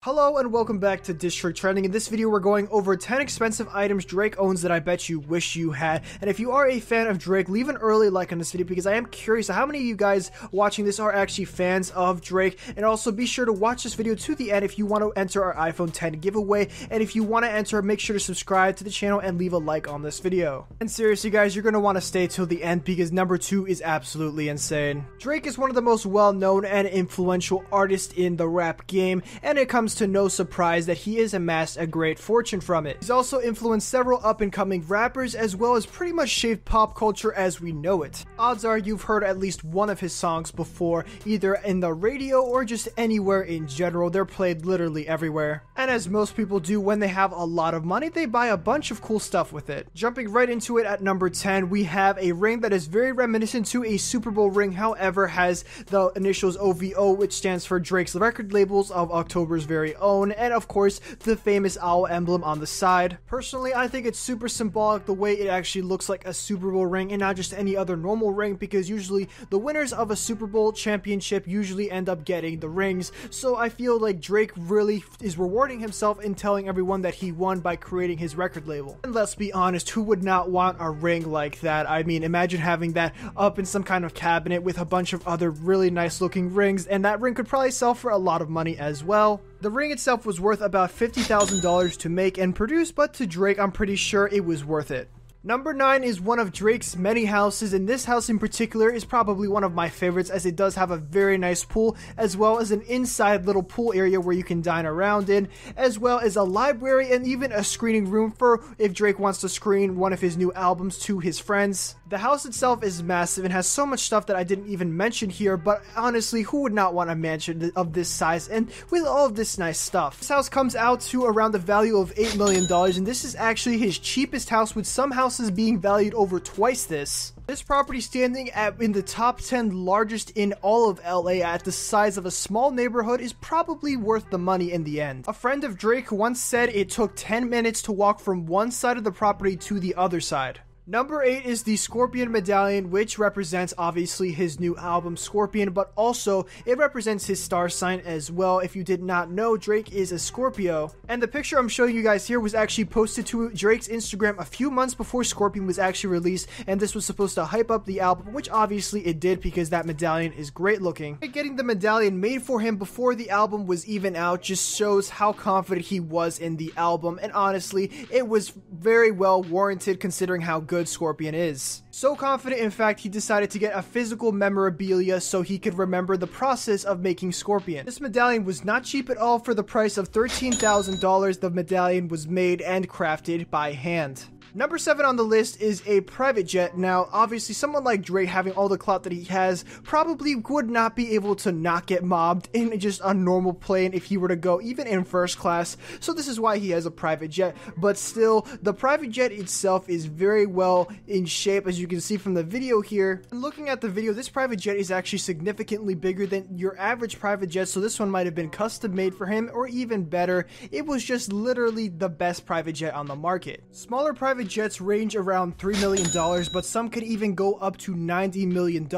Hello and welcome back to District Trending. In this video we're going over 10 expensive items Drake owns that I bet you wish you had. And if you are a fan of Drake, leave an early like on this video because I am curious how many of you guys watching this are actually fans of Drake. And also be sure to watch this video to the end if you want to enter our iPhone 10 giveaway. And if you want to enter, make sure to subscribe to the channel and leave a like on this video. And seriously guys, you're going to want to stay till the end because number 2 is absolutely insane. Drake is one of the most well-known and influential artists in the rap game, and it comes to no surprise that he has amassed a great fortune from it. He's also influenced several up-and-coming rappers as well as pretty much shaped pop culture as we know it. Odds are you've heard at least one of his songs before, either in the radio or just anywhere in general. They're played literally everywhere. And as most people do when they have a lot of money, they buy a bunch of cool stuff with it. Jumping right into it at number 10, we have a ring that is very reminiscent to a Super Bowl ring, however has the initials OVO, which stands for Drake's record labels of October's very own, and of course the famous owl emblem on the side. Personally, I think it's super symbolic the way it actually looks like a Super Bowl ring and not just any other normal ring, because usually the winners of a Super Bowl championship usually end up getting the rings. So I feel like Drake really is rewarding himself in telling everyone that he won by creating his record label. And let's be honest, who would not want a ring like that? I mean, imagine having that up in some kind of cabinet with a bunch of other really nice looking rings, and that ring could probably sell for a lot of money as well. The ring itself was worth about $50,000 to make and produce, but to Drake, I'm pretty sure it was worth it. Number 9 is one of Drake's many houses, and this house in particular is probably one of my favorites as it does have a very nice pool, as well as an inside little pool area where you can dine around in, as well as a library and even a screening room for if Drake wants to screen one of his new albums to his friends. The house itself is massive and has so much stuff that I didn't even mention here, but honestly, who would not want a mansion of this size and with all of this nice stuff? This house comes out to around the value of $8 million, and this is actually his cheapest house, with some houses being valued over twice this. This property standing in the top 10 largest in all of LA at the size of a small neighborhood is probably worth the money in the end. A friend of Drake once said it took 10 minutes to walk from one side of the property to the other side. Number 8 is the Scorpion medallion, which represents obviously his new album Scorpion, but also it represents his star sign as well. If you did not know, Drake is a Scorpio, and the picture I'm showing you guys here was actually posted to Drake's Instagram a few months before Scorpion was actually released, and this was supposed to hype up the album, which obviously it did because that medallion is great looking. Getting the medallion made for him before the album was even out just shows how confident he was in the album, and honestly it was very well warranted considering how good Scorpion is. So confident, in fact, he decided to get a physical memorabilia so he could remember the process of making Scorpion. This medallion was not cheap at all. For the price of $13,000, the medallion was made and crafted by hand. Number 7 on the list is a private jet. Now, obviously, someone like Drake, having all the clout that he has, probably would not be able to not get mobbed in just a normal plane if he were to go even in first class. So this is why he has a private jet. But still, the private jet itself is very well in shape, as you can see from the video here. And looking at the video, this private jet is actually significantly bigger than your average private jet, so this one might have been custom made for him, or even better, it was just literally the best private jet on the market. Smaller private jets range around $3 million, but some could even go up to $90 million,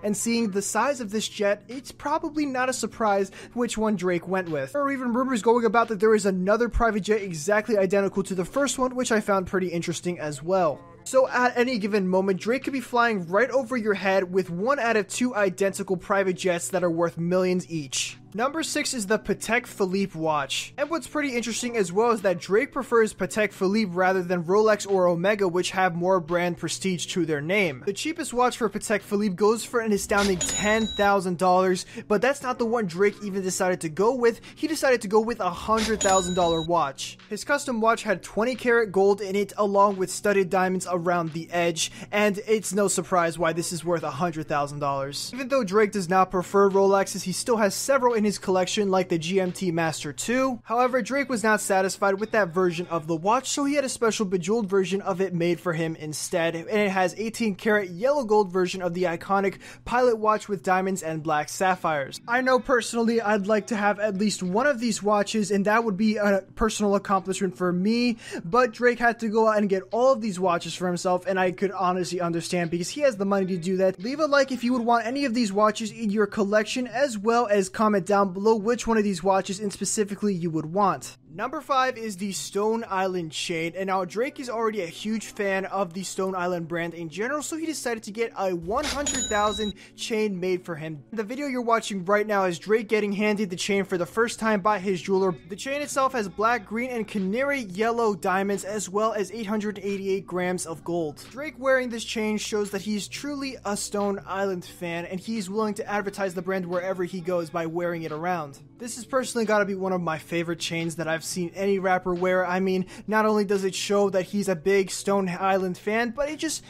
and seeing the size of this jet, it's probably not a surprise which one Drake went with. There are even rumors going about that there is another private jet exactly identical to the first one, which I found pretty interesting as well. So at any given moment, Drake could be flying right over your head with one out of 2 identical private jets that are worth millions each. Number 6 is the Patek Philippe watch. And what's pretty interesting as well is that Drake prefers Patek Philippe rather than Rolex or Omega, which have more brand prestige to their name. The cheapest watch for Patek Philippe goes for an astounding $10,000, but that's not the one Drake even decided to go with. He decided to go with a $100,000 watch. His custom watch had 20 karat gold in it along with studded diamonds around the edge, and it's no surprise why this is worth $100,000. Even though Drake does not prefer Rolexes, he still has several in his collection like the GMT Master 2. However, Drake was not satisfied with that version of the watch, so he had a special bejeweled version of it made for him instead, and it has 18 karat yellow gold version of the iconic pilot watch with diamonds and black sapphires. I know personally I'd like to have at least one of these watches, and that would be a personal accomplishment for me, but Drake had to go out and get all of these watches for himself, and I could honestly understand because he has the money to do that. Leave a like if you would want any of these watches in your collection, as well as comment down below which one of these watches in specifically you would want. Number 5 is the Stone Island chain, and now Drake is already a huge fan of the Stone Island brand in general, so he decided to get a 100,000 chain made for him. The video you're watching right now is Drake getting handed the chain for the first time by his jeweler. The chain itself has black, green, and canary yellow diamonds, as well as 888 grams of gold. Drake wearing this chain shows that he's truly a Stone Island fan, and he's willing to advertise the brand wherever he goes by wearing it around. This has personally got to be one of my favorite chains that I've seen any rapper wear. I mean, not only does it show that he's a big Stone Island fan, but it just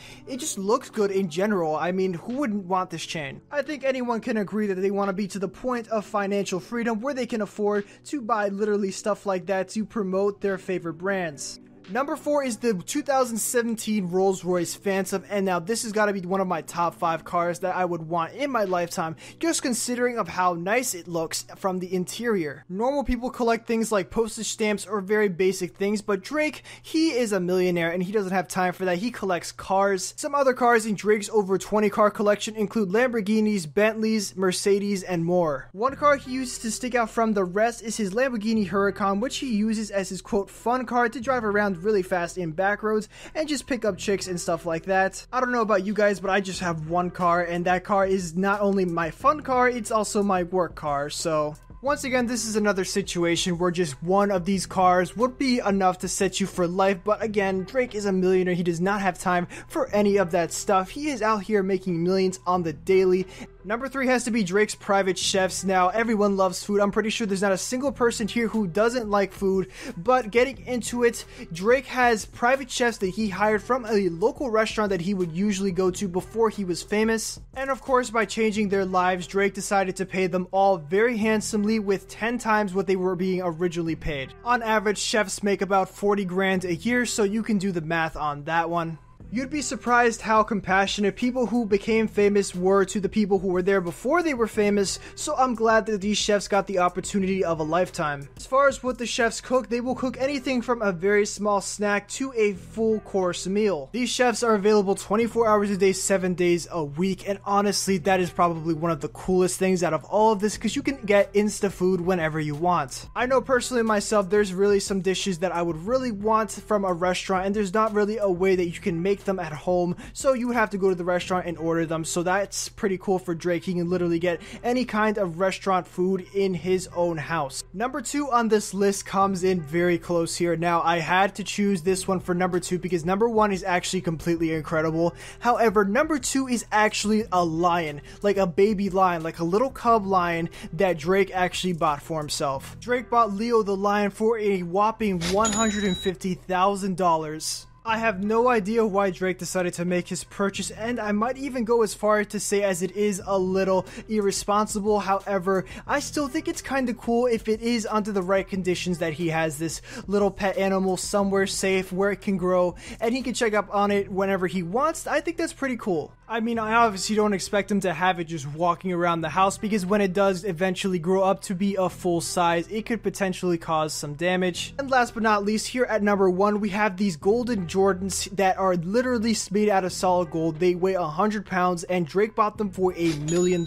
looks good in general. I mean, who wouldn't want this chain? I think anyone can agree that they want to be to the point of financial freedom where they can afford to buy literally stuff like that to promote their favorite brands. Number 4 is the 2017 Rolls-Royce Phantom, and now this has got to be one of my top 5 cars that I would want in my lifetime, just considering of how nice it looks from the interior. Normal people collect things like postage stamps or very basic things, but Drake, he is a millionaire and he doesn't have time for that. He collects cars. Some other cars in Drake's over 20 car collection include Lamborghinis, Bentleys, Mercedes, and more. One car he uses to stick out from the rest is his Lamborghini Huracan, which he uses as his quote fun car to drive around really fast in back roads and just pick up chicks and stuff like that. I don't know about you guys, but I just have one car, and that car is not only my fun car, it's also my work car. So once again, this is another situation where just one of these cars would be enough to set you for life, but again, Drake is a millionaire. He does not have time for any of that stuff. He is out here making millions on the daily. Number 3 has to be Drake's private chefs. Now, everyone loves food. I'm pretty sure there's not a single person here who doesn't like food, but getting into it, Drake has private chefs that he hired from a local restaurant that he would usually go to before he was famous. And of course, by changing their lives, Drake decided to pay them all very handsomely with 10 times what they were being originally paid. On average, chefs make about 40 grand a year, so you can do the math on that one. You'd be surprised how compassionate people who became famous were to the people who were there before they were famous, so I'm glad that these chefs got the opportunity of a lifetime. As far as what the chefs cook, they will cook anything from a very small snack to a full course meal. These chefs are available 24 hours a day, 7 days a week, and honestly, that is probably one of the coolest things out of all of this, because you can get Insta food whenever you want. I know personally myself, there's really some dishes that I would really want from a restaurant, and there's not really a way that you can make them at home, so you would have to go to the restaurant and order them. So that's pretty cool for Drake. He can literally get any kind of restaurant food in his own house. Number 2 on this list comes in very close here. Now, I had to choose this one for number 2 because number 1 is actually completely incredible. However, number 2 is actually a lion, like a baby lion, like a little cub lion that Drake actually bought for himself. Drake bought Leo the lion for a whopping $150,000. I have no idea why Drake decided to make his purchase, and I might even go as far to say as it is a little irresponsible. However, I still think it's kind of cool if it is under the right conditions that he has this little pet animal somewhere safe where it can grow and he can check up on it whenever he wants. I think that's pretty cool. I mean, I obviously don't expect him to have it just walking around the house, because when it does eventually grow up to be a full size, it could potentially cause some damage. And last but not least, here at number 1, we have these golden Jordans that are literally made out of solid gold. They weigh 100 pounds, and Drake bought them for $1 million.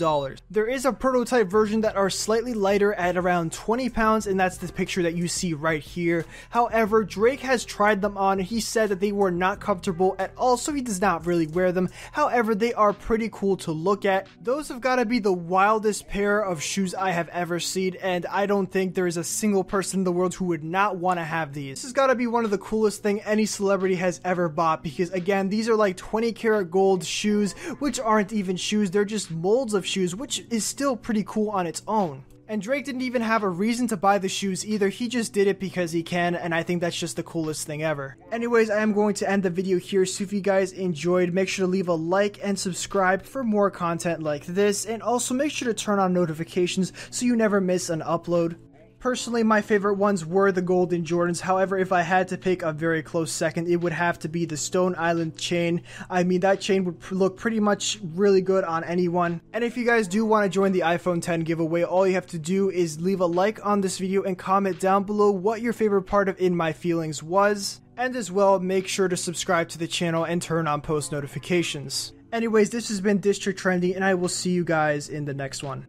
There is a prototype version that are slightly lighter at around 20 pounds, and that's the picture that you see right here. However, Drake has tried them on, and he said that they were not comfortable at all, so he does not really wear them. However, they are pretty cool to look at. Those have got to be the wildest pair of shoes I have ever seen, and I don't think there is a single person in the world who would not want to have these. This has got to be one of the coolest thing any celebrity has ever bought, because again, these are like 20 karat gold shoes, which aren't even shoes, they're just molds of shoes, which is still pretty cool on its own. And Drake didn't even have a reason to buy the shoes either, he just did it because he can, and I think that's just the coolest thing ever. Anyways, I am going to end the video here, so if you guys enjoyed, make sure to leave a like and subscribe for more content like this, and also make sure to turn on notifications so you never miss an upload. Personally, my favorite ones were the golden Jordans. However, if I had to pick a very close second, it would have to be the Stone Island chain. I mean, that chain would look pretty much really good on anyone. And if you guys do want to join the iPhone 10 giveaway, all you have to do is leave a like on this video and comment down below what your favorite part of In My Feelings was. And as well, make sure to subscribe to the channel and turn on post notifications. Anyways, this has been District Trending, and I will see you guys in the next one.